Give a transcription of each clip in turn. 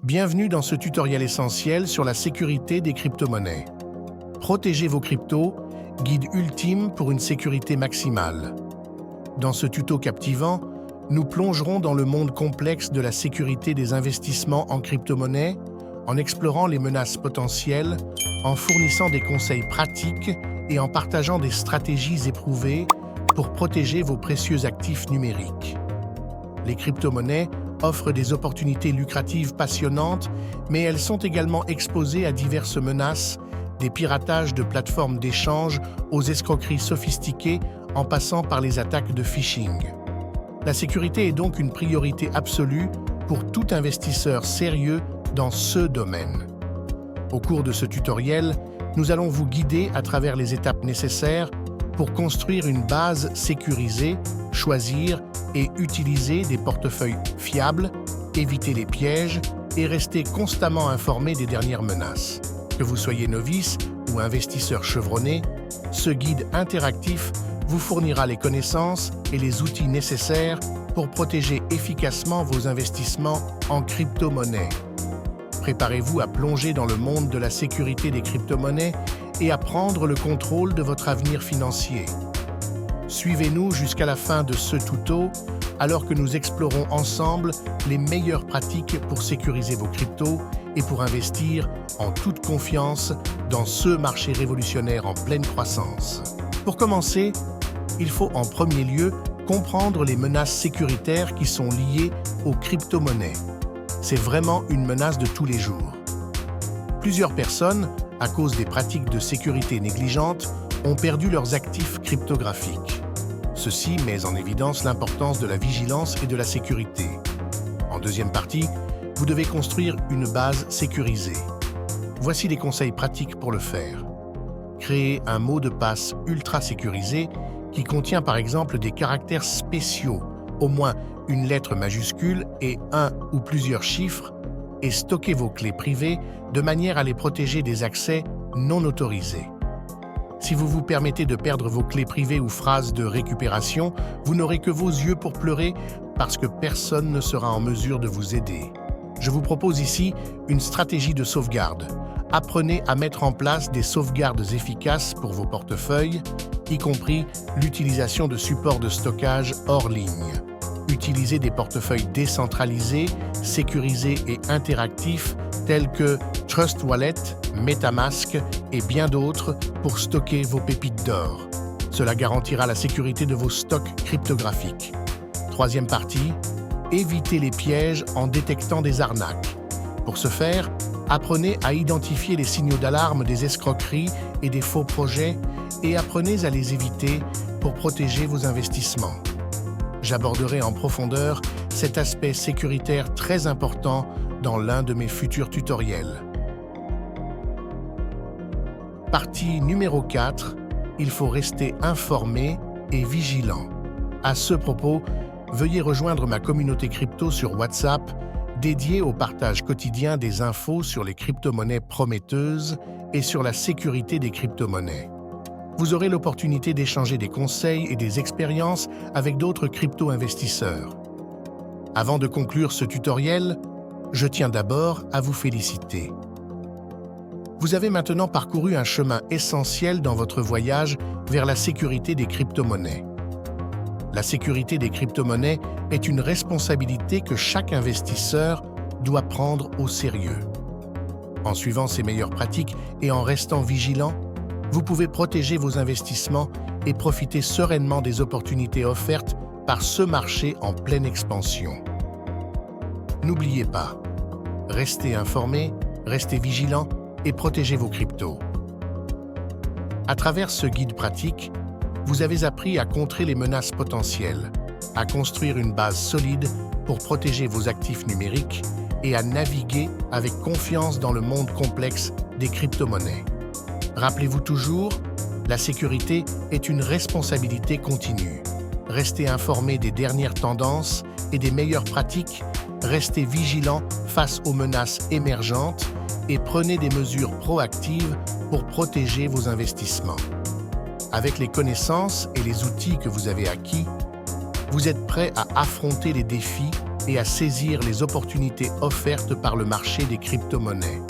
Bienvenue dans ce tutoriel essentiel sur la sécurité des crypto-monnaies. Protégez vos cryptos, guide ultime pour une sécurité maximale. Dans ce tuto captivant, nous plongerons dans le monde complexe de la sécurité des investissements en crypto-monnaies, en explorant les menaces potentielles, en fournissant des conseils pratiques et en partageant des stratégies éprouvées pour protéger vos précieux actifs numériques. Les crypto-monnaies offrent des opportunités lucratives passionnantes, mais elles sont également exposées à diverses menaces, des piratages de plateformes d'échange aux escroqueries sophistiquées en passant par les attaques de phishing. La sécurité est donc une priorité absolue pour tout investisseur sérieux dans ce domaine. Au cours de ce tutoriel, nous allons vous guider à travers les étapes nécessaires pour construire une base sécurisée, choisir et utiliser des portefeuilles fiables, éviter les pièges et rester constamment informé des dernières menaces. Que vous soyez novice ou investisseur chevronné, ce guide interactif vous fournira les connaissances et les outils nécessaires pour protéger efficacement vos investissements en crypto-monnaies. Préparez-vous à plonger dans le monde de la sécurité des crypto-monnaies et à prendre le contrôle de votre avenir financier. Suivez-nous jusqu'à la fin de ce tuto, alors que nous explorons ensemble les meilleures pratiques pour sécuriser vos cryptos et pour investir en toute confiance dans ce marché révolutionnaire en pleine croissance. Pour commencer, il faut en premier lieu comprendre les menaces sécuritaires qui sont liées aux crypto-monnaies. C'est vraiment une menace de tous les jours. Plusieurs personnes, à cause des pratiques de sécurité négligentes, ont perdu leurs actifs cryptographiques. Ceci met en évidence l'importance de la vigilance et de la sécurité. En deuxième partie, vous devez construire une base sécurisée. Voici des conseils pratiques pour le faire. Créez un mot de passe ultra sécurisé qui contient par exemple des caractères spéciaux, au moins une lettre majuscule et un ou plusieurs chiffres, et stockez vos clés privées de manière à les protéger des accès non autorisés. Si vous vous permettez de perdre vos clés privées ou phrases de récupération, vous n'aurez que vos yeux pour pleurer parce que personne ne sera en mesure de vous aider. Je vous propose ici une stratégie de sauvegarde. Apprenez à mettre en place des sauvegardes efficaces pour vos portefeuilles, y compris l'utilisation de supports de stockage hors ligne. Utilisez des portefeuilles décentralisés, sécurisés et interactifs tels que Trust Wallet, MetaMask et bien d'autres pour stocker vos pépites d'or. Cela garantira la sécurité de vos stocks cryptographiques. Troisième partie, évitez les pièges en détectant des arnaques. Pour ce faire, apprenez à identifier les signaux d'alarme des escroqueries et des faux projets et apprenez à les éviter pour protéger vos investissements. J'aborderai en profondeur cet aspect sécuritaire très important dans l'un de mes futurs tutoriels. Partie numéro 4, il faut rester informé et vigilant. À ce propos, veuillez rejoindre ma communauté crypto sur WhatsApp dédiée au partage quotidien des infos sur les crypto-monnaies prometteuses et sur la sécurité des crypto-monnaies. Vous aurez l'opportunité d'échanger des conseils et des expériences avec d'autres crypto-investisseurs. Avant de conclure ce tutoriel, je tiens d'abord à vous féliciter. Vous avez maintenant parcouru un chemin essentiel dans votre voyage vers la sécurité des crypto-monnaies. La sécurité des crypto-monnaies est une responsabilité que chaque investisseur doit prendre au sérieux. En suivant ces meilleures pratiques et en restant vigilant, vous pouvez protéger vos investissements et profiter sereinement des opportunités offertes par ce marché en pleine expansion. N'oubliez pas, restez informé, restez vigilant et protégez vos cryptos. À travers ce guide pratique, vous avez appris à contrer les menaces potentielles, à construire une base solide pour protéger vos actifs numériques et à naviguer avec confiance dans le monde complexe des crypto-monnaies. Rappelez-vous toujours, la sécurité est une responsabilité continue. Restez informé des dernières tendances et des meilleures pratiques, restez vigilant face aux menaces émergentes et prenez des mesures proactives pour protéger vos investissements. Avec les connaissances et les outils que vous avez acquis, vous êtes prêt à affronter les défis et à saisir les opportunités offertes par le marché des crypto-monnaies.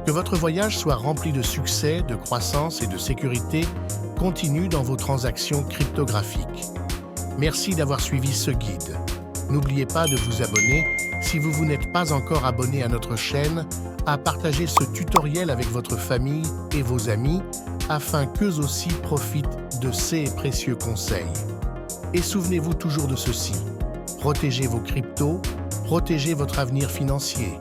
Que votre voyage soit rempli de succès, de croissance et de sécurité continue dans vos transactions cryptographiques. Merci d'avoir suivi ce guide. N'oubliez pas de vous abonner si vous n'êtes pas encore abonné à notre chaîne, à partager ce tutoriel avec votre famille et vos amis afin qu'eux aussi profitent de ces précieux conseils. Et souvenez-vous toujours de ceci: protégez vos cryptos, protégez votre avenir financier.